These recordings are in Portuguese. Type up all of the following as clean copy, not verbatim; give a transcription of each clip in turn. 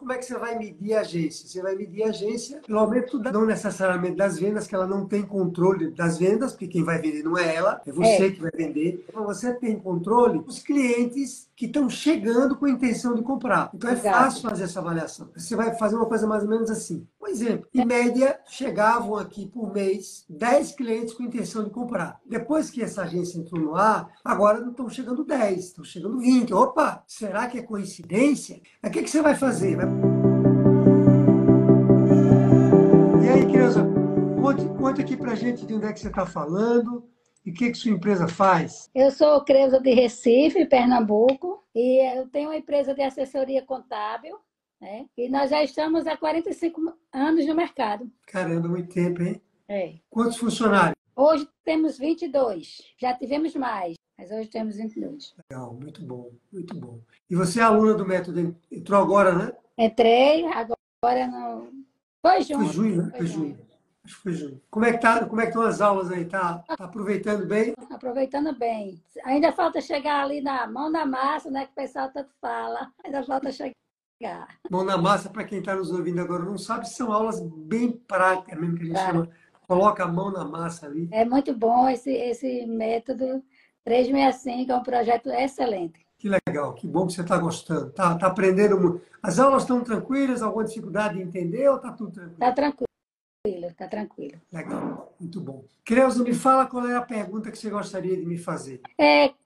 como é que você vai medir a agência? Você vai medir a agência pelo aumento, não necessariamente das vendas, que ela não tem controle das vendas, porque quem vai vender não é ela, é você que vai vender. Então, você tem controle dos clientes que estão chegando com a intenção de comprar. Então, é fácil fazer essa avaliação. Você vai fazer uma coisa mais ou menos assim. Por exemplo, em média, chegavam aqui por mês 10 clientes com intenção de comprar. Depois que essa agência entrou no ar, agora não estão chegando 10, estão chegando 20. Opa, será que é coincidência? Aí o que você vai fazer? E aí, Creuza, conta aqui pra gente de onde é que você está falando e o que sua empresa faz. Eu sou Creuza de Recife, Pernambuco, e eu tenho uma empresa de assessoria contábil, né? E nós já estamos há 45 anos no mercado. Caramba, muito tempo, hein? É. Quantos funcionários? Hoje temos 22. Já tivemos mais, mas hoje temos 22. Legal, muito bom, muito bom. E você é aluna do método, entrou agora, né? Entrei, agora não. Foi Foi junho. junho, né? Foi junho. Acho que foi junho. Como é que estão as aulas aí? Tá aproveitando bem? Aproveitando bem. Ainda falta chegar ali na mão na massa, né? Que o pessoal tanto fala. Ainda falta chegar. Mão na massa, para quem está nos ouvindo agora não sabe, são aulas bem práticas mesmo, que a gente chama. Coloca a mão na massa ali. É muito bom esse método 365, é um projeto excelente. Que legal, que bom que você está gostando. Tá aprendendo muito. As aulas estão tranquilas? Alguma dificuldade de entender ou está tudo tranquilo? Está tranquilo, está tranquilo. Legal, muito bom. Creuza, me fala qual é a pergunta que você gostaria de me fazer.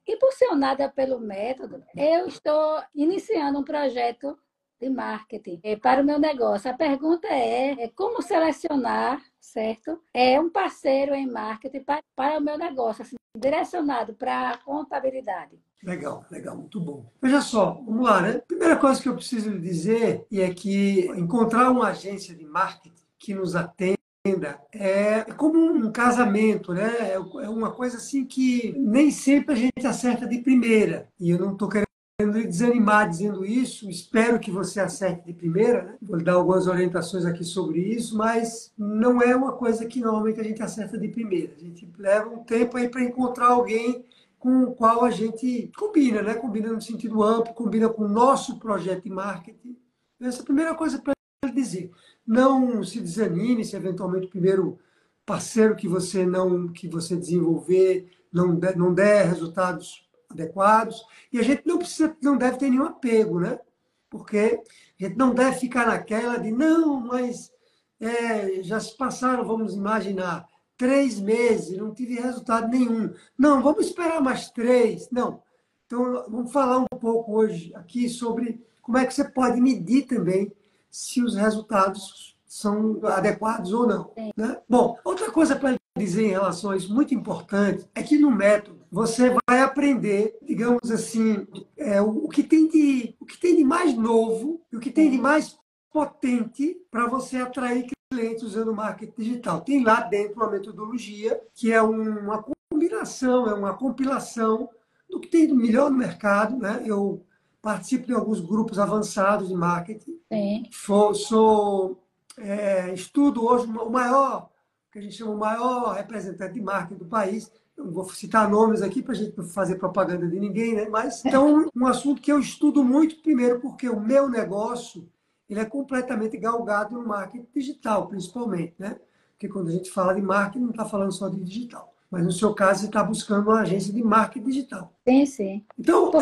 Impulsionada pelo método, eu estou iniciando um projeto de marketing para o meu negócio. A pergunta é como selecionar, certo? Um parceiro em marketing para o meu negócio, assim, direcionado para a contabilidade. Legal, legal, muito bom. Veja só, vamos lá, né? Primeira coisa que eu preciso lhe dizer é que encontrar uma agência de marketing que nos atenda é como um casamento, né? É uma coisa assim que nem sempre a gente acerta de primeira. E eu não estou querendo lhe desanimar dizendo isso, espero que você acerte de primeira, né? Vou lhe dar algumas orientações aqui sobre isso, mas não é uma coisa que normalmente a gente acerta de primeira. A gente leva um tempo aí para encontrar alguém com o qual a gente combina, né? Combina no sentido amplo, combina com o nosso projeto de marketing. Essa é a primeira coisa para dizer. Não se desanime se eventualmente o primeiro parceiro que você desenvolver não der resultados adequados. E a gente não deve ter nenhum apego, né? Porque a gente não deve ficar naquela de não, mas já se passaram, vamos imaginar, 3 meses, não tive resultado nenhum. Não, vamos esperar mais 3. Não. Então, vamos falar um pouco hoje aqui sobre como é que você pode medir também se os resultados são adequados ou não. Né? Bom, outra coisa para dizer em relação a isso, muito importante, é que no método você vai aprender, digamos assim, o que tem de mais novo, o que tem de mais potente para você atrair clientes usando marketing digital. Tem lá dentro uma metodologia que é uma combinação, é uma compilação do que tem de melhor no mercado. Né? Eu participo de alguns grupos avançados de marketing. Estudo hoje o maior, que a gente chama o maior representante de marketing do país. Eu não vou citar nomes aqui para a gente não fazer propaganda de ninguém, né? Mas então, um assunto que eu estudo muito, primeiro, porque o meu negócio ele é completamente galgado no marketing digital, principalmente, né? Porque quando a gente fala de marketing, não está falando só de digital. Mas no seu caso, você está buscando uma agência de marketing digital. Sim, sim. Então,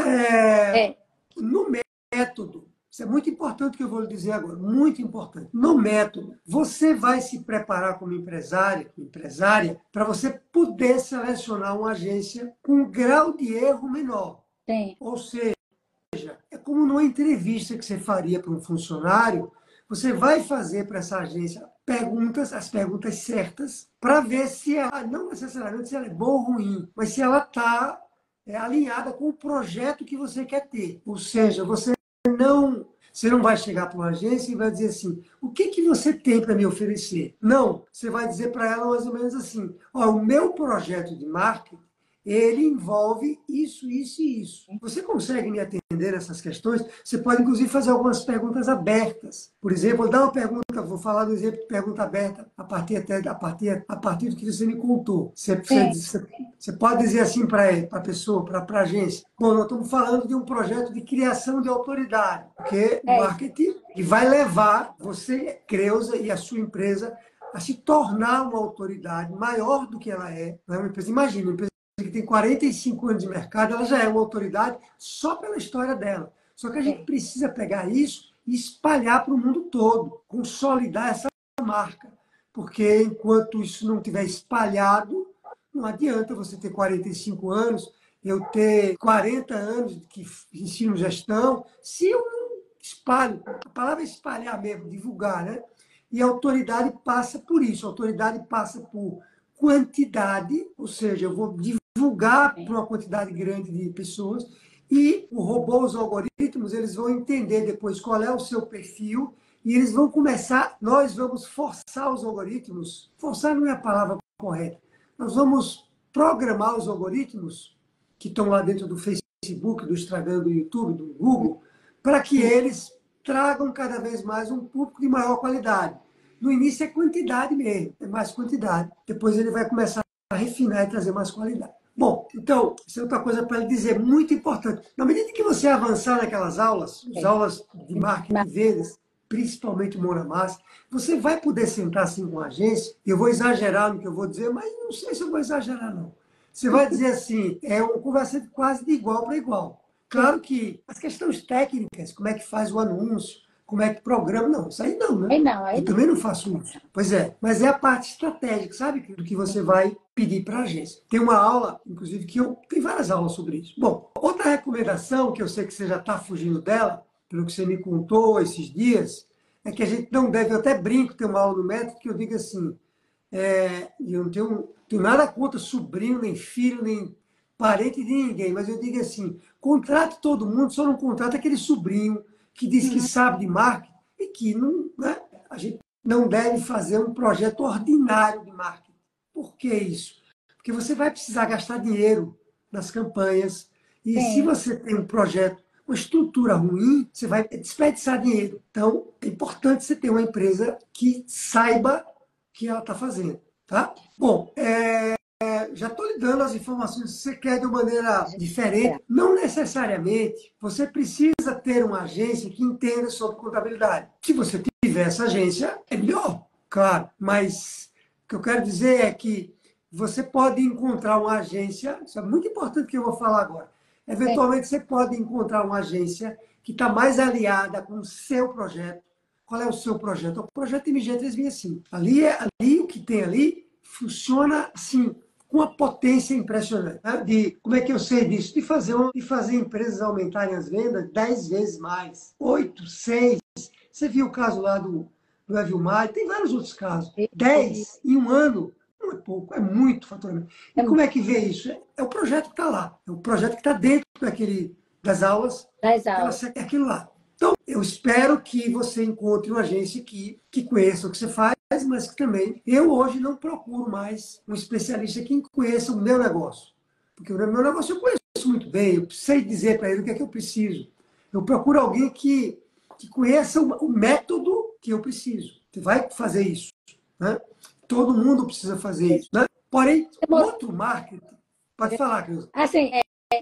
no método, isso é muito importante que eu vou lhe dizer agora, muito importante. No método, você vai se preparar como empresária, para você poder selecionar uma agência com um grau de erro menor. Sim. Ou seja, é como numa entrevista que você faria para um funcionário, você vai fazer para essa agência as perguntas certas, para ver se ela, não necessariamente se ela é boa ou ruim, mas se ela está alinhada com o projeto que você quer ter. Ou seja, você não vai chegar para uma agência e vai dizer assim, o que você tem para me oferecer? Não, você vai dizer para ela mais ou menos assim, o meu projeto de marketing, ele envolve isso, isso e isso. Você consegue me atender nessas questões? Você pode, inclusive, fazer algumas perguntas abertas. Por exemplo, dar uma pergunta, vou falar do exemplo de pergunta aberta a partir do que você me contou. Você pode dizer assim para a pessoa, para a agência: bom, nós estamos falando de um projeto de criação de autoridade, porque o marketing que vai levar você, Creuza, e a sua empresa a se tornar uma autoridade maior do que ela é. Não é uma empresa, imagina, uma empresa que tem 45 anos de mercado, ela já é uma autoridade só pela história dela. Só que a gente precisa pegar isso e espalhar para o mundo todo, consolidar essa marca. Porque enquanto isso não tiver espalhado, não adianta você ter 45 anos, eu ter 40 anos que ensino gestão, se eu não espalho. A palavra é espalhar mesmo, divulgar, né? E a autoridade passa por isso. A autoridade passa por quantidade, ou seja, eu vou divulgar para uma quantidade grande de pessoas, e o robô, os algoritmos, eles vão entender depois qual é o seu perfil e eles vão começar, nós vamos forçar os algoritmos, forçar não é a palavra correta, nós vamos programar os algoritmos que estão lá dentro do Facebook, do Instagram, do YouTube, do Google, para que eles tragam cada vez mais um público de maior qualidade. No início é quantidade mesmo, é mais quantidade. Depois ele vai começar a refinar e trazer mais qualidade. Bom, então, isso é outra coisa para ele dizer, muito importante. Na medida que você avançar naquelas aulas, as aulas de marketing e vendas, principalmente o Mão na Massa, você vai poder sentar assim com a agência, e eu vou exagerar no que eu vou dizer, mas não sei se eu vou exagerar, não. Você vai dizer assim, é uma conversa quase de igual para igual. Claro que as questões técnicas, como é que faz o anúncio, como é que programa, não, isso aí não, né? Eu também não faço isso. Pois é, mas é a parte estratégica, sabe? Do que você vai pedir para a agência. Tem uma aula, inclusive, tem várias aulas sobre isso. Bom, outra recomendação, que eu sei que você já está fugindo dela, pelo que você me contou esses dias, é que a gente não deve, eu até brinco, tem uma aula no método que eu digo assim, e eu não tenho nada contra sobrinho, nem filho, nem parente de ninguém, mas eu digo assim, contrate todo mundo, só não contrata aquele sobrinho que diz que sabe de marketing e que não, né, a gente não deve fazer um projeto ordinário de marketing. Por que isso? Porque você vai precisar gastar dinheiro nas campanhas e se você tem um projeto, uma estrutura ruim, você vai desperdiçar dinheiro. Então, é importante você ter uma empresa que saiba o que ela está fazendo. Tá? Bom, já estou lhe dando as informações que você quer de uma maneira diferente. Não necessariamente você precisa ter uma agência que entenda sobre contabilidade. Se você tiver essa agência, é melhor, claro. Mas o que eu quero dizer é que você pode encontrar uma agência, isso é muito importante que eu vou falar agora. Eventualmente você pode encontrar uma agência que está mais aliada com o seu projeto. Qual é o seu projeto? O projeto MG365. Ali o que tem ali funciona assim, com uma potência impressionante. Né? Como é que eu sei disso? De fazer empresas aumentarem as vendas 10 vezes mais, 8, 6. Você viu o caso lá do Evilmar, tem vários outros casos. 10 em um ano, não é pouco, é muito faturamento. E como é que vê isso? É o projeto que está lá, é o projeto que está dentro das aulas, é aquilo lá. Então, eu espero que você encontre uma agência que conheça o que você faz, mas que também, eu hoje não procuro mais um especialista que conheça o meu negócio. Porque o meu negócio eu conheço muito bem, eu sei dizer para ele o que é que eu preciso. Eu procuro alguém que conheça o método que eu preciso. Você vai fazer isso. Né? Todo mundo precisa fazer isso. Né? Porém, outro marketing... Pode falar, Creuza. Assim,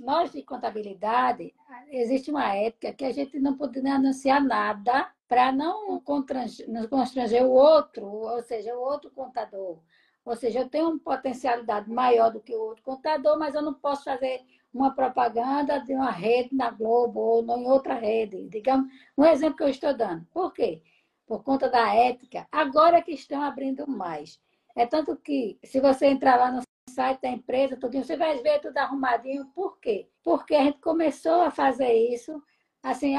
nós de contabilidade, existe uma ética que a gente não pode anunciar nada para não constranger o outro, ou seja, o outro contador. Ou seja, eu tenho uma potencialidade maior do que o outro contador, mas eu não posso fazer uma propaganda de uma rede na Globo ou em outra rede. Digamos, um exemplo que eu estou dando. Por quê? Por conta da ética, agora que estão abrindo mais. É tanto que, se você entrar lá no site da empresa, tudinho, você vai ver tudo arrumadinho. Por quê? Porque a gente começou a fazer isso, assim,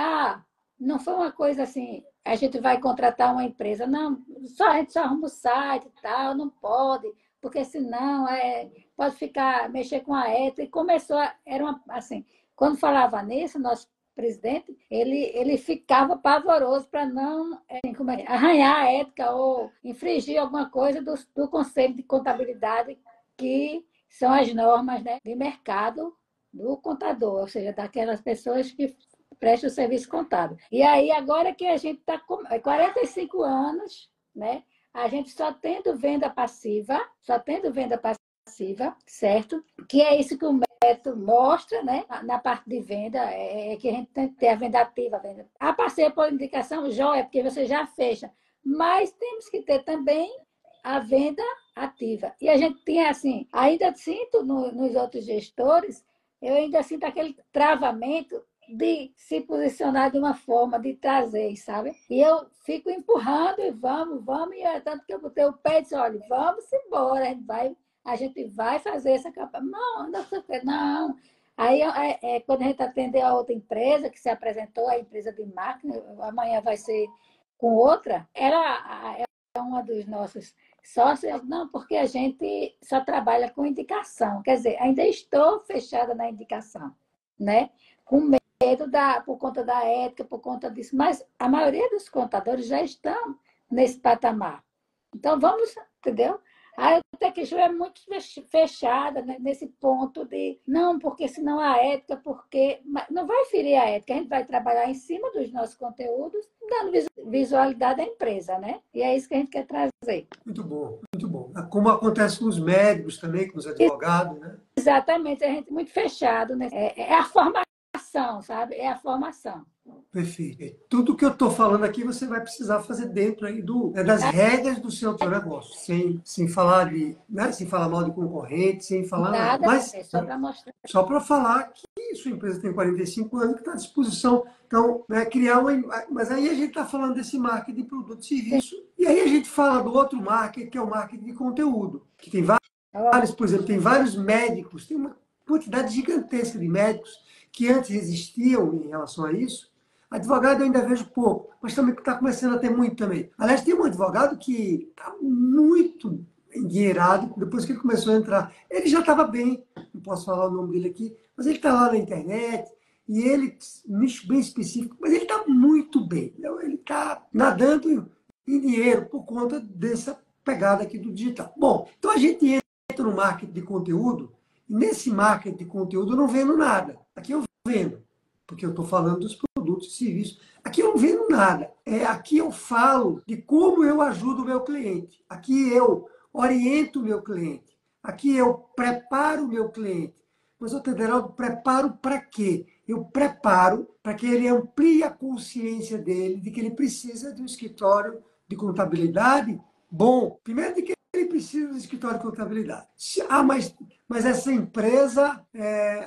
não foi uma coisa assim, a gente vai contratar uma empresa, não, a gente só arruma o site e tal, não pode, porque senão pode mexer com a ética. E começou, assim, quando falava nisso, nosso presidente, ele ficava pavoroso para não arranhar a ética ou infringir alguma coisa do Conselho de Contabilidade que são as normas, né, de mercado do contador, ou seja, daquelas pessoas que prestam o serviço contábil. E aí, agora que a gente está com 45 anos, né, a gente só tendo venda passiva, certo? Que é isso que o método mostra, né? Na parte de venda, que a gente tem que ter a venda ativa. A parceria por indicação, joia, porque você já fecha. Mas temos que ter também a venda ativa. E a gente tinha assim, ainda sinto nos outros gestores, eu ainda sinto aquele travamento de se posicionar de uma forma, de trazer, sabe? E eu fico empurrando e vamos, e é tanto que eu botei o pé e disse, olha, vamos embora, a gente vai fazer essa capa. Não, não. Aí, quando a gente atendeu a outra empresa, que se apresentou, a empresa de máquina, amanhã vai ser com outra, era uma dos nossos sócios, não, porque a gente só trabalha com indicação. Quer dizer, ainda estou fechada na indicação, né? Com medo por conta da ética, por conta disso. Mas a maioria dos contadores já estão nesse patamar. Então, vamos, entendeu? A Tecju é muito fechada, né, nesse ponto de, não, porque senão a ética, porque... Não vai ferir a ética, a gente vai trabalhar em cima dos nossos conteúdos, dando visualidade à empresa, né? E é isso que a gente quer trazer. Muito bom, muito bom. Como acontece com os médicos também, com os advogados, né? Exatamente, a gente é muito fechado, né? É a formação, sabe? É a formação. Perfeito. Tudo que eu estou falando aqui você vai precisar fazer dentro aí das regras do seu negócio, sem falar né, sem falar mal de concorrente, sem falar nada. Nada, Mas só para mostrar. só para falar que sua empresa tem 45 anos que está à disposição. Então, né, criar uma. Mas aí a gente está falando desse marketing de produto e serviço, e aí a gente fala do outro marketing, que é o marketing de conteúdo, que tem vários, por exemplo, tem vários médicos, tem uma quantidade gigantesca de médicos que antes existiam em relação a isso. Advogado eu ainda vejo pouco, mas também está começando a ter muito também. Aliás, tem um advogado que está muito endinheirado depois que ele começou a entrar. Ele já estava bem, não posso falar o nome dele aqui, mas ele está lá na internet, e ele, um nicho bem específico, mas ele está muito bem. Ele está nadando em dinheiro por conta dessa pegada aqui do digital. Bom, então a gente entra no marketing de conteúdo, e nesse marketing de conteúdo eu não vendo nada. Aqui eu vendo, porque eu estou falando dos produtos e serviços. Aqui eu não vendo nada. Aqui eu falo de como eu ajudo o meu cliente. Aqui eu oriento o meu cliente. Aqui eu preparo o meu cliente. Mas, ô Tederaldo, preparo para quê? Eu preparo para que ele amplie a consciência dele de que ele precisa de um escritório de contabilidade bom. Primeiro, de que ele precisa de um escritório de contabilidade. Mas essa empresa,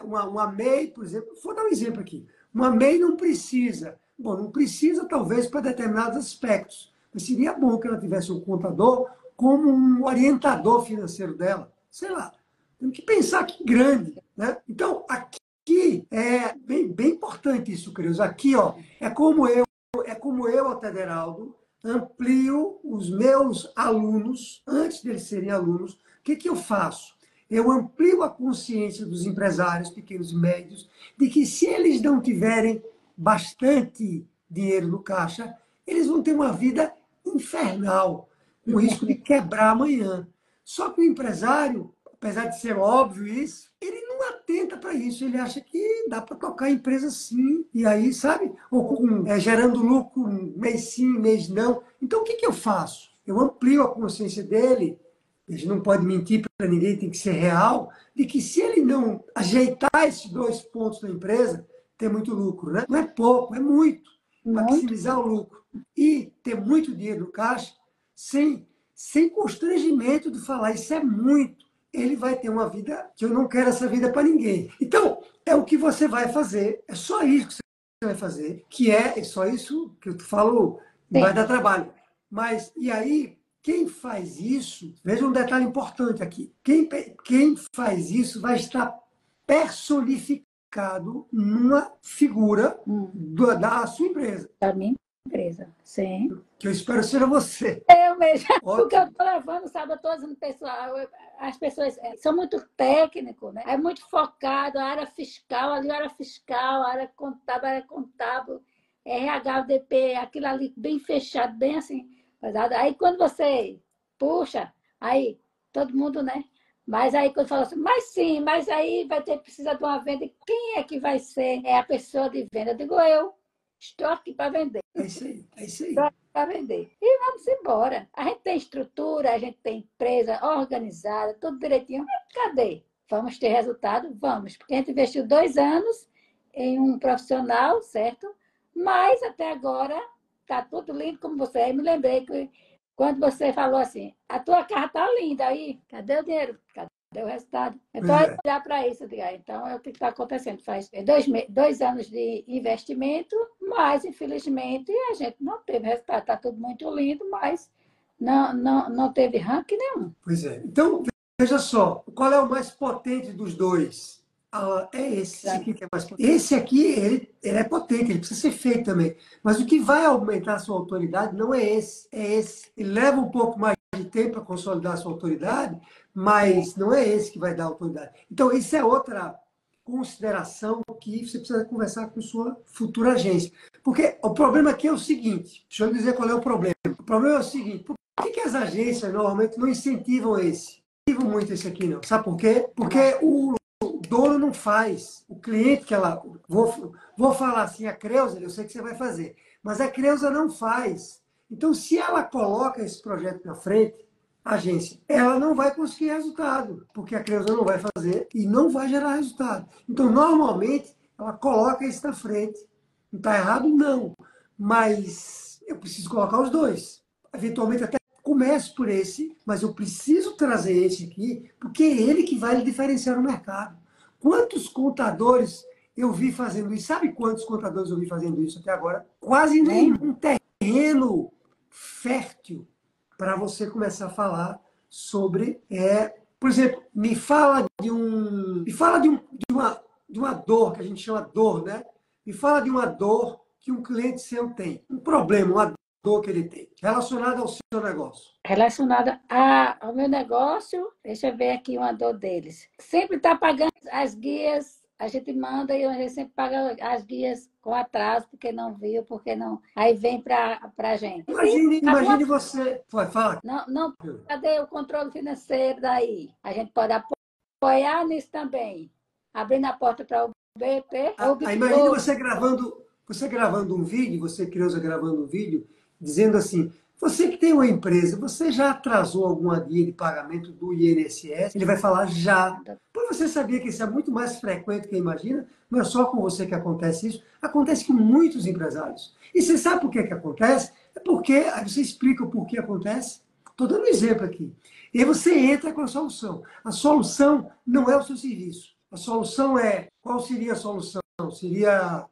uma MEI, por exemplo, vou dar um exemplo aqui. Uma MEI não precisa. Bom, não precisa talvez para determinados aspectos. Mas seria bom que ela tivesse um contador como um orientador financeiro dela. Sei lá. Temos que pensar que grande, né? Então, aqui é bem importante isso, Creuza. Aqui, ó, é como eu, Tederaldo, amplio os meus alunos, antes deles serem alunos, o que eu faço? Eu amplio a consciência dos empresários pequenos e médios de que se eles não tiverem bastante dinheiro no caixa, eles vão ter uma vida infernal, com risco de quebrar amanhã. Só que o empresário, apesar de ser óbvio isso, ele não atenta para isso. Ele acha que dá para tocar a empresa sim. E aí, sabe? Ou gerando lucro mês sim, mês não. Então, o que eu faço? Eu amplio a consciência dele. A gente não pode mentir para ninguém, tem que ser real, de que se ele não ajeitar esses 2 pontos na empresa, tem muito lucro, né? Não é pouco, é muito. Maximizar o lucro e ter muito dinheiro no caixa, sem constrangimento de falar, isso é muito. Ele vai ter uma vida que eu não quero essa vida para ninguém. Então, é o que você vai fazer, é só isso que você vai fazer, que é só isso que eu te falo, não vai dar trabalho. Mas, e aí, quem faz isso, veja um detalhe importante aqui, quem faz isso vai estar personificado numa figura da sua empresa. Da minha empresa, sim. Que eu espero seja você. Eu mesmo, porque eu estou levando, sabe, eu estou dizendo, pessoal, as pessoas são muito técnicos, né? É muito focado, a área fiscal, ali a área fiscal, a área contábil, RH, DP, aquilo ali bem fechado, bem assim. Aí quando você puxa, aí todo mundo, né? Mas aí quando falou assim, mas sim, mas aí vai ter precisa de uma venda. E quem é que vai ser a pessoa de venda? Eu digo, eu estou aqui para vender. É isso aí, é isso Estou aí. aqui para vender. E vamos embora. A gente tem estrutura, a gente tem empresa organizada, tudo direitinho. Mas cadê? Vamos ter resultado? Vamos. Porque a gente investiu 2 anos em um profissional, certo? Mas até agora está tudo lindo como você. Aí me lembrei que quando você falou assim, a tua casa está linda aí, cadê o dinheiro? Cadê o resultado? Então, Pois aí é. olhar para isso, eu digo, então é o que está acontecendo. Faz 2 anos de investimento, mas infelizmente a gente não teve resultado. Está tudo muito lindo, mas não teve ranking nenhum. Pois é. Então, veja só, qual é o mais potente dos dois? É esse aqui que é mais potente. Esse aqui, ele é potente, ele precisa ser feito também. Mas o que vai aumentar a sua autoridade não é esse, é esse. Ele leva um pouco mais de tempo para consolidar a sua autoridade, mas não é esse que vai dar autoridade. Então, isso é outra consideração que você precisa conversar com sua futura agência. Porque o problema aqui é o seguinte, deixa eu dizer qual é o problema. O problema é o seguinte, por que as agências normalmente não incentivam esse? Não incentivam muito esse aqui, não. Sabe por quê? Porque o dono não faz. O cliente que ela. Vou falar assim, a Creuza, eu sei que você vai fazer, mas a Creuza não faz. Então, se ela coloca esse projeto na frente, a agência, ela não vai conseguir resultado, porque a Creuza não vai fazer e não vai gerar resultado. Então, normalmente, ela coloca isso na frente. Não está errado? Não. Mas eu preciso colocar os dois. Eventualmente, até começo por esse, mas eu preciso trazer esse aqui, porque é ele que vai lhe diferenciar no mercado. Quantos contadores eu vi fazendo isso? Sabe quantos contadores eu vi fazendo isso até agora? Quase nenhum. Um terreno fértil para você começar a falar sobre, por exemplo, me fala de uma dor que a gente chama dor, né? Me fala de uma dor que um cliente seu tem, um problema, uma dor que ele tem, relacionada ao seu negócio. Relacionada ao meu negócio, deixa eu ver aqui uma dor deles. Sempre está pagando as guias, a gente manda e a gente sempre paga as guias com atraso, porque não viu, porque não. Aí vem para a gente. Imagine você. Fala. Não, cadê o controle financeiro daí? A gente pode apoiar nisso também. Abrindo a porta para o BP, Imagine você gravando um vídeo, você Creuza gravando um vídeo, dizendo assim: você que tem uma empresa, você já atrasou alguma guia de pagamento do INSS? Ele vai falar já. Pois você sabia que isso é muito mais frequente do que imagina? Não é só com você que acontece isso, acontece com muitos empresários. E você sabe por que acontece? É porque, aí você explica o porquê acontece. Estou dando um exemplo aqui. E aí você entra com a solução. A solução não é o seu serviço. A solução qual seria a solução? Seria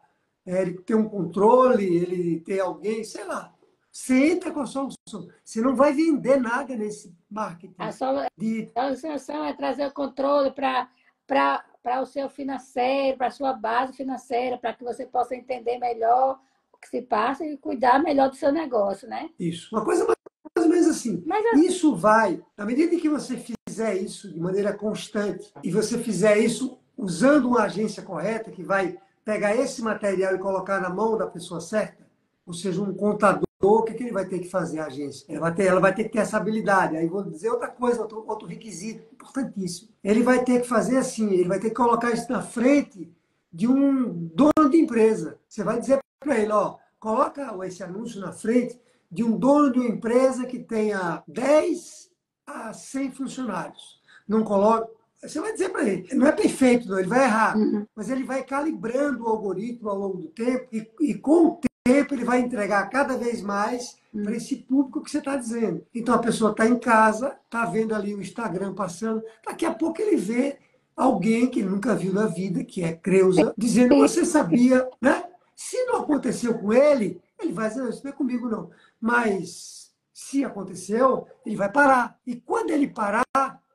ele ter um controle, ele ter alguém, sei lá. Você entra com a solução. Você não vai vender nada nesse marketing. A solução é trazer o controle para o seu financeiro, para a sua base financeira, para que você possa entender melhor o que se passa e cuidar melhor do seu negócio, né? Isso. Uma coisa mais ou menos assim. Isso vai, à medida que você fizer isso de maneira constante e você fizer isso usando uma agência correta, que vai pegar esse material e colocar na mão da pessoa certa, ou seja, um contador, o que ele vai ter que fazer, a agência? Ela vai ter que ter essa habilidade. Aí vou dizer outra coisa, outro requisito importantíssimo. Ele vai ter que fazer assim, ele vai ter que colocar isso na frente de um dono de empresa. Você vai dizer para ele, ó, coloca esse anúncio na frente de um dono de uma empresa que tenha 10 a 100 funcionários. Não coloca. Você vai dizer para ele, não é perfeito, não, ele vai errar, mas ele vai calibrando o algoritmo ao longo do tempo e com o tempo ele vai entregar cada vez mais para esse público que você está dizendo. Então a pessoa está em casa, está vendo ali o Instagram passando, daqui a pouco ele vê alguém que ele nunca viu na vida, que é Creuza, dizendo, você sabia, né? Se não aconteceu com ele, ele vai dizer, isso não é comigo não. Mas se aconteceu, ele vai parar. E quando ele parar,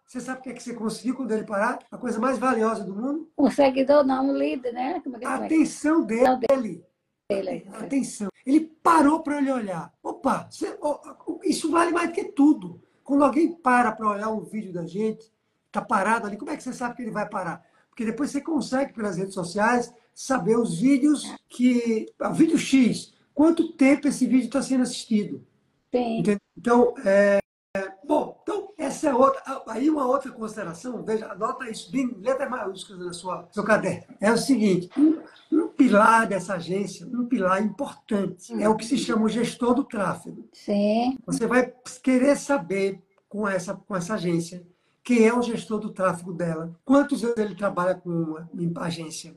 você sabe o que é que você conseguiu quando ele parar? A coisa mais valiosa do mundo? Um seguidor, não, um líder, né? A atenção dele. Atenção. Ele parou para ele olhar. Opa, isso vale mais do que tudo. Quando alguém para olhar um vídeo da gente, está parado ali, como é que você sabe que ele vai parar? Porque depois você consegue, pelas redes sociais, saber os vídeos o vídeo X, quanto tempo esse vídeo está sendo assistido. Sim. Entendeu? Então, bom, então é essa é outra. Aí uma outra consideração, veja, anota isso bem em letras maiúsculas no seu caderno. É o seguinte: um pilar dessa agência, um pilar importante, é o que se chama o gestor do tráfego. Sim. Você vai querer saber com essa agência quem é o gestor do tráfego dela, quantos anos ele trabalha com uma agência,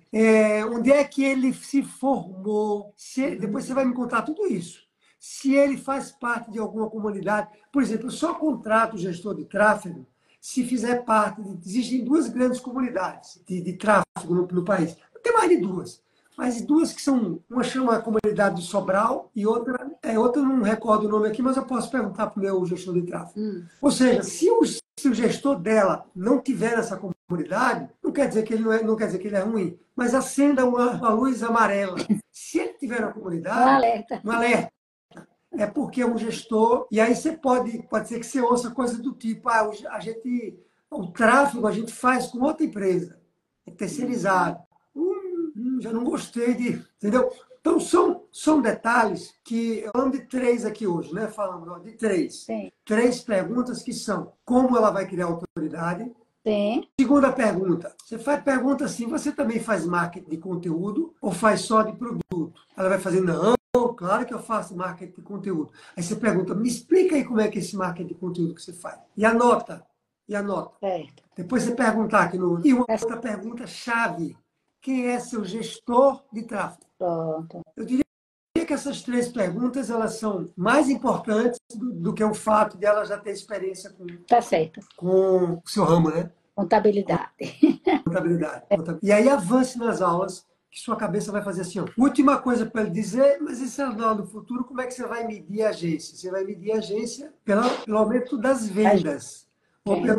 onde é que ele se formou, depois você vai me contar tudo isso. Se ele faz parte de alguma comunidade, por exemplo, eu só contrato o gestor de tráfego se fizer parte existem duas grandes comunidades de tráfego no país. Tem mais de duas. Mas duas que são, uma chama a comunidade de Sobral e outra eu não recordo o nome aqui, mas eu posso perguntar para o meu gestor de tráfego. Ou seja, se o gestor dela não tiver nessa comunidade, não quer dizer que ele não quer dizer que ele é ruim, mas acenda uma luz amarela. Se ele tiver na comunidade, um alerta. É porque é um gestor, e aí você pode ser que você ouça coisas do tipo, o tráfego a gente faz com outra empresa, é terceirizado. Já não gostei entendeu? Então, são detalhes que, falando de três aqui hoje, né? Falando de três. Sim. Três perguntas que são, como ela vai criar autoridade? Sim. Segunda pergunta, você faz pergunta assim, você também faz marketing de conteúdo ou faz só de produto? Ela vai fazer, não, claro que eu faço marketing de conteúdo. Aí você pergunta, me explica aí como é que é esse marketing de conteúdo que você faz. E anota. Certo. Depois você perguntar aqui E uma outra pergunta chave. Quem é seu gestor de tráfego? Pronto. Eu diria que essas três perguntas elas são mais importantes do que o fato de ela já ter experiência Tá certo. com o seu ramo, né? Contabilidade. E aí avance nas aulas, que sua cabeça vai fazer assim. Ó. Última coisa para ele dizer, mas isso é no futuro, como é que você vai medir a agência? Você vai medir a agência pelo aumento das vendas,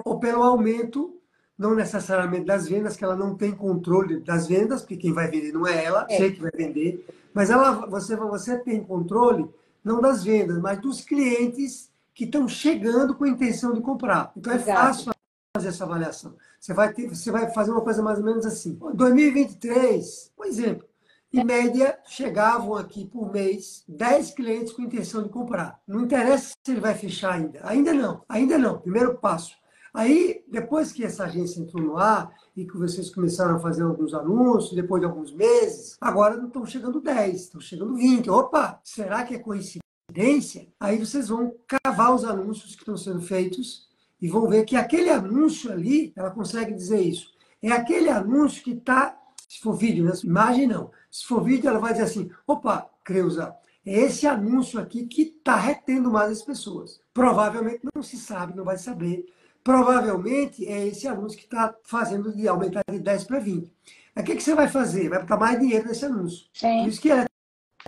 ou pelo aumento, não necessariamente das vendas, que ela não tem controle das vendas, porque quem vai vender não é ela, sei que vai vender, mas você tem controle não das vendas, mas dos clientes que estão chegando com a intenção de comprar. Então é fácil fazer essa avaliação. Você vai fazer uma coisa mais ou menos assim. Em 2023, por exemplo, em média, chegavam aqui por mês 10 clientes com intenção de comprar. Não interessa se ele vai fechar ainda. Ainda não. Primeiro passo. Aí, depois que essa agência entrou no ar e que vocês começaram a fazer alguns anúncios, depois de alguns meses, agora não estão chegando 10, estão chegando 20. Opa, será que é coincidência? Aí vocês vão cavar os anúncios que estão sendo feitos e vão ver que aquele anúncio ali, ela consegue dizer isso, é aquele anúncio que está, se for vídeo, né? Imagem não. Se for vídeo, ela vai dizer assim, opa, Creuza, é esse anúncio aqui que está retendo mais as pessoas. Provavelmente não se sabe, não vai saber. Provavelmente é esse anúncio que está fazendo de aumentar de 10 para 20. Aí o que você vai fazer? Vai botar mais dinheiro nesse anúncio. Sim. Por isso que é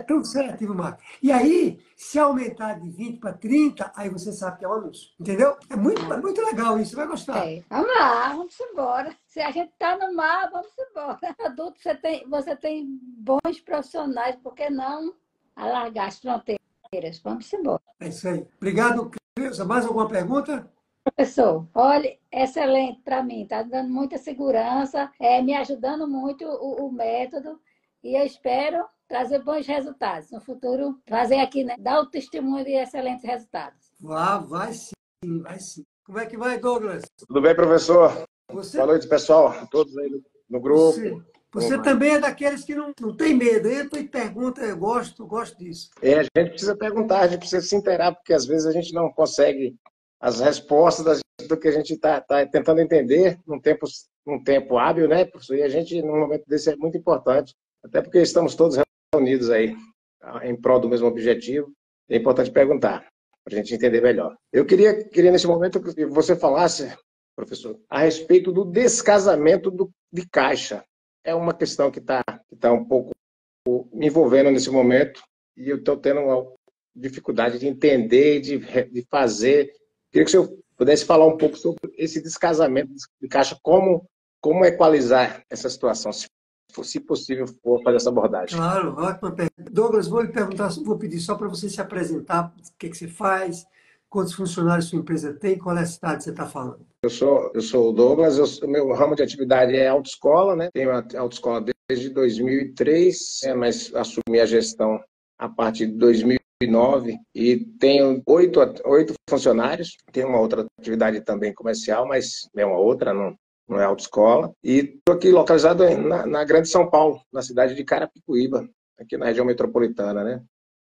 tão seletivo, Marco. E aí, se aumentar de 20 para 30, aí você sabe que é um anúncio. Entendeu? É muito legal isso, você vai gostar. Vamos lá, vamos embora. Se a gente está no mar, vamos embora. Adulto, você tem bons profissionais, por que não alargar as fronteiras? Vamos embora. É isso aí. Obrigado, Creuza. Mais alguma pergunta? Professor, olha, excelente para mim, está dando muita segurança, me ajudando muito o método e eu espero trazer bons resultados no futuro, fazer aqui, né, dar o testemunho de excelentes resultados. Vai sim. Como é que vai, Douglas? Tudo bem, professor? Boa noite, pessoal, todos aí no grupo. Você também é daqueles que não tem medo, entra e pergunta, eu gosto disso. A gente precisa perguntar, a gente precisa se inteirar, porque às vezes a gente não consegue as respostas do que a gente está tentando entender num tempo hábil, né, professor? E a gente, num momento desse, é muito importante, até porque estamos todos reunidos aí em prol do mesmo objetivo. É importante perguntar, para a gente entender melhor. Eu queria nesse momento que você falasse, professor, a respeito do descasamento de caixa. É uma questão que está um pouco me envolvendo nesse momento e eu estou tendo uma dificuldade de entender, de fazer. Queria que o senhor pudesse falar um pouco sobre esse descasamento de caixa, como equalizar essa situação, se possível for fazer essa abordagem. Claro, ótima pergunta. Douglas, vou pedir só para você se apresentar, o que você faz, quantos funcionários sua empresa tem, qual é a cidade que você está falando. Eu sou o Douglas, o meu ramo de atividade é autoescola, né? Tenho a autoescola desde 2003, mas assumi a gestão a partir de 2000 2009 e tenho oito funcionários. Tenho uma outra atividade também comercial, mas é uma outra, não é autoescola. E estou aqui localizado na Grande São Paulo, na cidade de Carapicuíba, aqui na região metropolitana, né?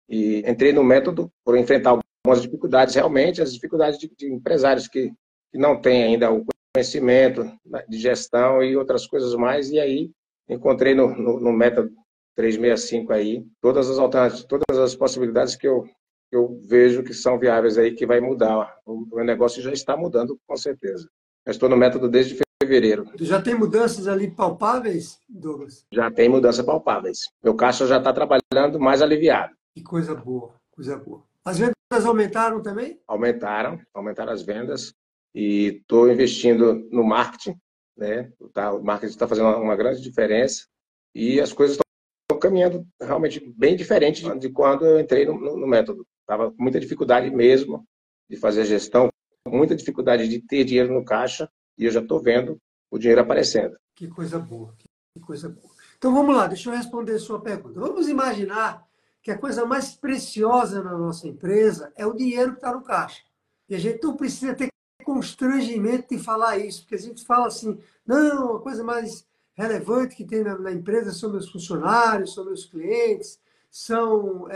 E entrei no método por enfrentar algumas dificuldades, realmente, as dificuldades de empresários que não têm ainda o conhecimento de gestão e outras coisas mais, e aí encontrei no método 365 aí todas as alternativas, todas as possibilidades que eu vejo que são viáveis aí, que vai mudar. O meu negócio já está mudando, com certeza. Eu estou no método desde fevereiro. Já tem mudanças ali palpáveis, Douglas? Já tem mudanças palpáveis. Meu caixa já está trabalhando mais aliviado. Que coisa boa, coisa boa. As vendas aumentaram também? Aumentaram as vendas e estou investindo no marketing, né? O marketing está fazendo uma grande diferença e as coisas estão caminhando realmente bem diferente de quando eu entrei no método. Estava com muita dificuldade mesmo de fazer gestão, muita dificuldade de ter dinheiro no caixa e eu já estou vendo o dinheiro aparecendo. Que coisa boa, que coisa boa. Então vamos lá, deixa eu responder a sua pergunta. Vamos imaginar que a coisa mais preciosa na nossa empresa é o dinheiro que está no caixa. E a gente não precisa ter constrangimento de falar isso, porque a gente fala assim, não, a coisa mais relevante que tem na empresa são meus funcionários, são meus clientes, são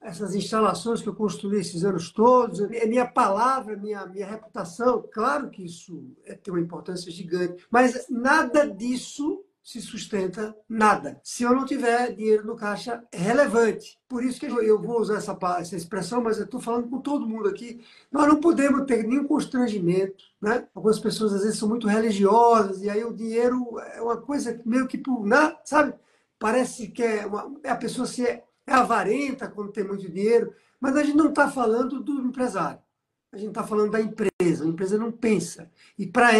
essas instalações que eu construí esses anos todos, é minha palavra, minha reputação. Claro que isso tem uma importância gigante, mas nada disso se sustenta, nada, se eu não tiver dinheiro no caixa relevante. Por isso que eu vou usar essa expressão, mas eu estou falando com todo mundo aqui. Nós não podemos ter nenhum constrangimento, né? Algumas pessoas às vezes são muito religiosas e aí o dinheiro é uma coisa meio que por nada, sabe? Parece que a pessoa é avarenta quando tem muito dinheiro, mas a gente não está falando do empresário. A gente está falando da empresa. A empresa não pensa. E para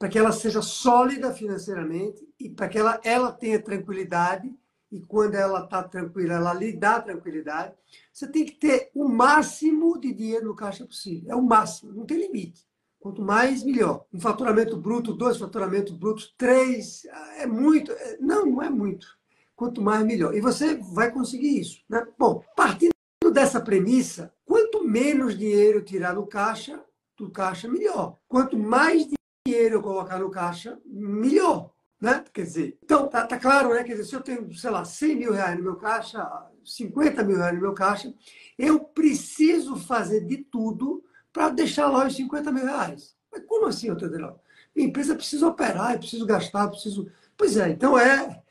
que ela seja sólida financeiramente e para que ela tenha tranquilidade, e quando ela está tranquila, ela lhe dá tranquilidade, você tem que ter o máximo de dinheiro no caixa possível. É o máximo, não tem limite. Quanto mais, melhor. Um faturamento bruto, 2 faturamentos brutos, 3, é muito. Não é muito. Quanto mais, melhor. E você vai conseguir isso, né? Bom, partindo dessa premissa, quanto menos dinheiro eu tirar do caixa, melhor. Quanto mais dinheiro eu colocar no caixa, melhor. Né? Quer dizer, então, tá claro, né? Quer dizer, se eu tenho, sei lá, 100 mil reais no meu caixa, 50 mil reais no meu caixa, eu preciso fazer de tudo para deixar lá os 50 mil reais. Mas como assim, Teodoro? Minha empresa precisa operar, eu preciso gastar, eu preciso... Pois é, então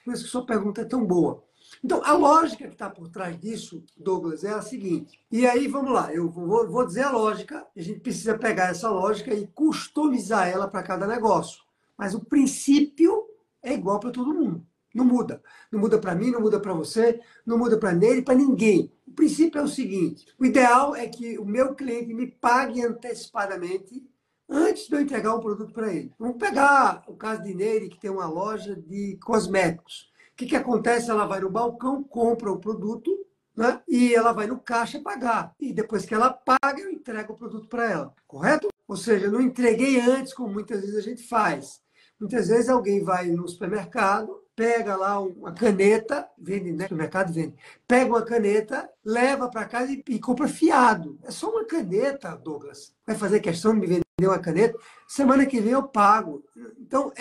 por isso que sua pergunta é tão boa. Então, a lógica que está por trás disso, Douglas, é a seguinte. E aí, vamos lá, eu vou dizer a lógica, a gente precisa pegar essa lógica e customizar ela para cada negócio. Mas o princípio é igual para todo mundo. Não muda. Não muda para mim, não muda para você, não muda para nele, para ninguém. O princípio é o seguinte: o ideal é que o meu cliente me pague antecipadamente antes de eu entregar um produto para ele. Vamos pegar o caso de Nery, que tem uma loja de cosméticos. O que acontece? Ela vai no balcão, compra o produto, né? E ela vai no caixa pagar. E depois que ela paga, eu entrego o produto para ela. Correto? Ou seja, eu não entreguei antes, como muitas vezes a gente faz. Muitas vezes alguém vai no supermercado, pega lá uma caneta, vende, né? O supermercado vende. Pega uma caneta, leva para casa e compra fiado. É só uma caneta, Douglas. Vai fazer questão de me vender uma caneta? Semana que vem eu pago. Então,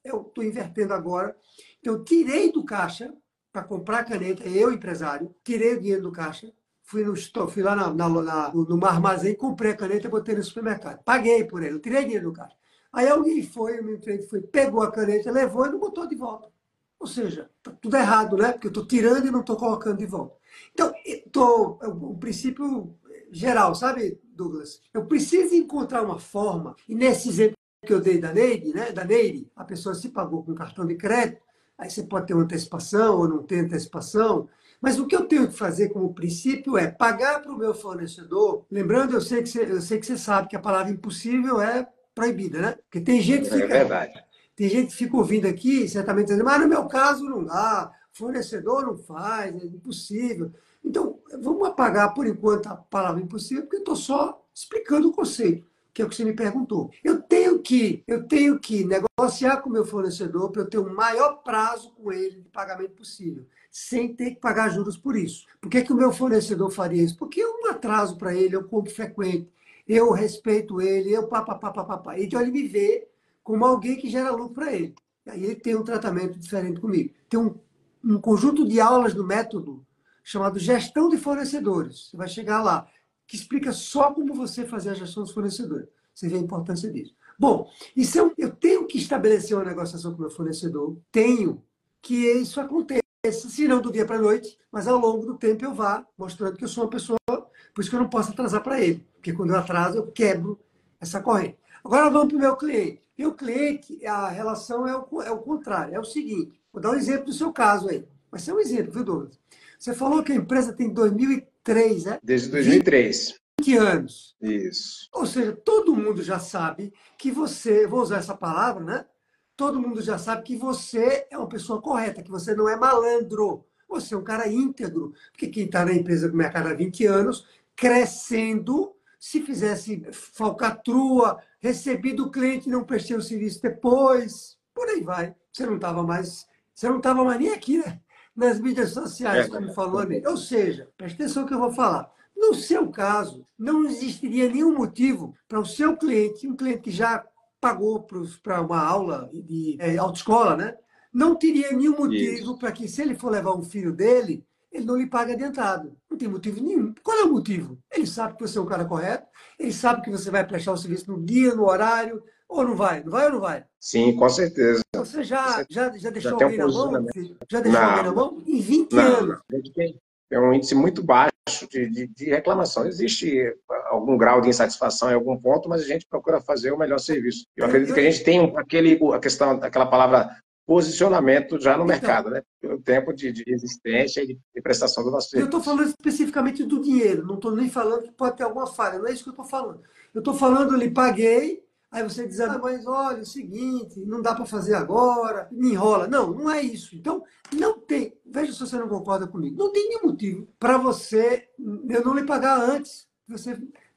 eu estou invertendo agora. Então, eu tirei do caixa para comprar a caneta, eu, empresário, tirei o dinheiro do caixa, fui lá no armazém, comprei a caneta e botei no supermercado. Paguei por ele, eu tirei dinheiro do caixa. Aí alguém o meu cliente foi, pegou a caneta, levou e não botou de volta. Ou seja, está tudo errado, né? Porque eu estou tirando e não estou colocando de volta. Então, o princípio geral, sabe, Douglas? Eu preciso encontrar uma forma, e nesse exemplo que eu dei da Neide, né? Da Neide, a pessoa se pagou com cartão de crédito, aí você pode ter uma antecipação ou não ter antecipação, mas o que eu tenho que fazer como princípio é pagar para o meu fornecedor. Lembrando, eu sei que você sabe que a palavra impossível é proibida, né? Porque tem gente que fica... É verdade. Tem gente que fica ouvindo aqui, certamente dizendo, mas no meu caso não dá, fornecedor não faz, é impossível. Então, vamos apagar por enquanto a palavra impossível, porque eu estou só explicando o conceito, que é o que você me perguntou. Eu tenho que negociar com o meu fornecedor para eu ter o maior prazo com ele de pagamento possível. sem ter que pagar juros por isso. Por que que o meu fornecedor faria isso? Porque eu não atraso para ele, eu compro frequente, eu respeito ele, eu papapá. Então ele me vê como alguém que gera lucro para ele. Aí ele tem um tratamento diferente comigo. Tem um conjunto de aulas do método chamado Gestão de Fornecedores. Você vai chegar lá, que explica só como você fazer a gestão dos fornecedores. Você vê a importância disso. Bom, isso eu tenho que estabelecer uma negociação com o meu fornecedor, tenho que isso aconteça, se não do dia para a noite, mas ao longo do tempo eu vá mostrando que eu sou uma pessoa, por isso que eu não posso atrasar para ele, porque quando eu atraso eu quebro essa corrente. Agora vamos para o meu cliente. Meu cliente, a relação é o contrário, é o seguinte, vou dar um exemplo do seu caso aí, vai ser um exemplo, viu, Douglas? Você falou que a empresa tem 2003, né? Desde 2003. 20 anos. Isso. Ou seja, todo mundo já sabe que você, vou usar essa palavra, né? Todo mundo já sabe que você é uma pessoa correta, que você não é malandro. Você é um cara íntegro. Porque quem está na empresa do mercado há 20 anos, crescendo, se fizesse falcatrua, recebido o cliente e não prestei o serviço depois, por aí vai. Você não estava mais nem aqui, né? Nas mídias sociais, como falou ali. Ou seja, preste atenção no que eu vou falar. No seu caso, não existiria nenhum motivo para o seu cliente, um cliente que já pagou para uma aula de autoescola, né? Não teria nenhum motivo para que, se ele for levar um filho dele, ele não lhe pague adiantado. Não tem motivo nenhum. Qual é o motivo? Ele sabe que você é um cara correto, ele sabe que você vai prestar o serviço no dia, no horário, ou não vai? Não vai ou não vai? Sim, com certeza. Você já deixou tem alguém na mão? Já deixou Não, alguém na mão? Em 20 não. anos. A gente tem um índice muito baixo de reclamação. Existe algum grau de insatisfação em algum ponto, mas a gente procura fazer o melhor serviço. Eu acredito que a gente tem aquela palavra posicionamento já no mercado, né? Pelo tempo de existência e de prestação do nosso Eu serviço. estou falando especificamente do dinheiro, não estou nem falando que pode ter alguma falha, não é isso que eu estou falando. Eu estou falando, eu lhe paguei, aí você diz, mas olha, é o seguinte, não dá para fazer agora, me enrola. Não, não é isso. Então, não tem, veja se você não concorda comigo, não tem nenhum motivo para eu não lhe pagar antes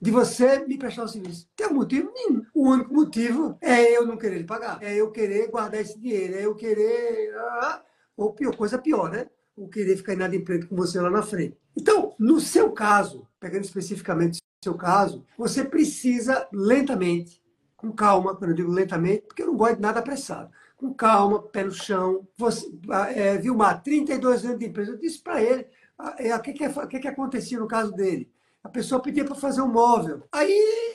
de você me prestar o serviço. Tem um motivo nenhum. O único motivo é eu não querer lhe pagar, é eu querer guardar esse dinheiro, é eu querer, ou pior, coisa pior, né? Ou querer ficar inadimplente com você lá na frente. Então, no seu caso, pegando especificamente o seu caso, você precisa lentamente, com calma, quando eu digo lentamente, porque eu não gosto de nada apressado, com calma, pé no chão. Vilmar, 32 anos de empresa, eu disse para ele o que acontecia no caso dele. A pessoa pedia para fazer um móvel. Aí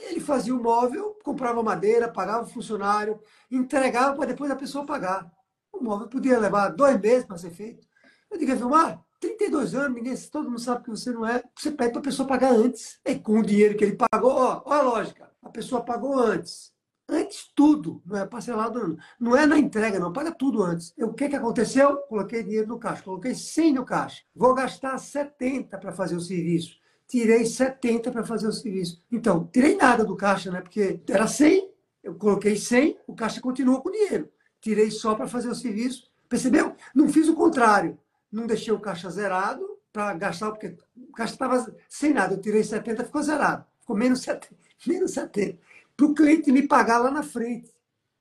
ele fazia o móvel, comprava madeira, pagava o funcionário, entregava para depois a pessoa pagar. O móvel podia levar 2 meses para ser feito. Eu digo, Vilmar, 32 anos, todo mundo sabe que você não é. Você pede para a pessoa pagar antes. E com o dinheiro que ele pagou, ó a lógica. A pessoa pagou antes. Antes tudo, não é parcelado, não. Não é na entrega, não. Paga tudo antes. O que aconteceu? Coloquei dinheiro no caixa. Coloquei 100 no caixa. Vou gastar 70 para fazer o serviço. Tirei 70 para fazer o serviço. Então, tirei nada do caixa, né? Porque era 100, eu coloquei 100, o caixa continuou com o dinheiro. Tirei só para fazer o serviço. Percebeu? Não fiz o contrário. Não deixei o caixa zerado para gastar, porque o caixa estava sem nada. Eu tirei 70, ficou zerado. Ficou menos 70. Para o cliente me pagar lá na frente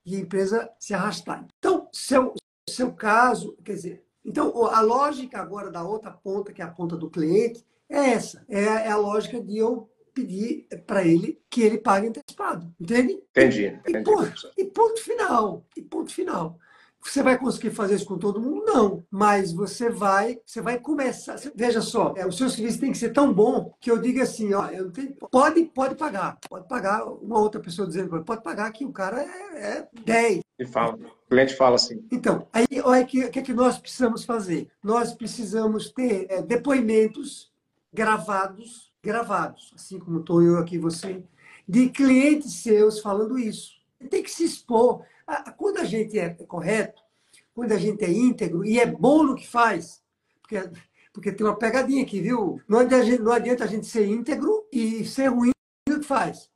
e a empresa se arrastar. Então, seu caso, quer dizer, então a lógica agora da outra ponta, que é a ponta do cliente, é essa. É a lógica de eu pedir para ele que ele pague antecipado. Entende? Entendi. E ponto final. Você vai conseguir fazer isso com todo mundo? Não. Mas você vai começar. Veja só, o seu serviço tem que ser tão bom que eu diga assim, ó, eu não tenho, pode pagar. Pode pagar, uma outra pessoa dizendo, pode pagar que o cara é 10. O cliente fala assim. Então, aí olha o que é que nós precisamos fazer? Nós precisamos ter depoimentos gravados, assim como estou eu aqui, você, de clientes seus falando isso. Tem que se expor. Quando a gente é correto, quando a gente é íntegro e é bom no que faz, porque tem uma pegadinha aqui, viu? Não adianta a gente ser íntegro e ser ruim no que faz.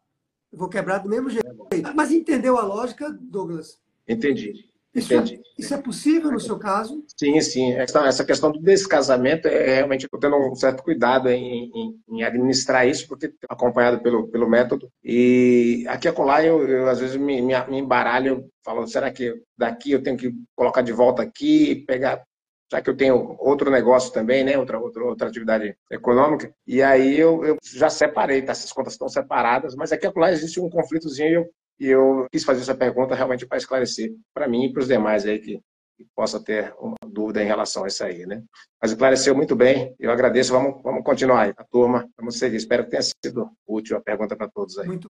Eu vou quebrar do mesmo jeito. Mas entendeu a lógica, Douglas? Entendi. Isso é possível no seu caso? Sim. Essa questão do descasamento, realmente eu estou tendo um certo cuidado em administrar isso, porque acompanhado pelo método. E aqui a colar, eu às vezes me embaralho, falo, será que daqui eu tenho que colocar de volta aqui, pegar... já que eu tenho outro negócio também, né? Outra atividade econômica, e aí eu já separei, tá? Essas contas estão separadas, mas aqui lá existe um conflitozinho e eu quis fazer essa pergunta realmente para esclarecer para mim e para os demais aí que possa ter uma dúvida em relação a isso aí, né? Mas esclareceu muito bem, eu agradeço, vamos continuar aí, a turma, vamos seguir. Espero que tenha sido útil a pergunta para todos aí. Muito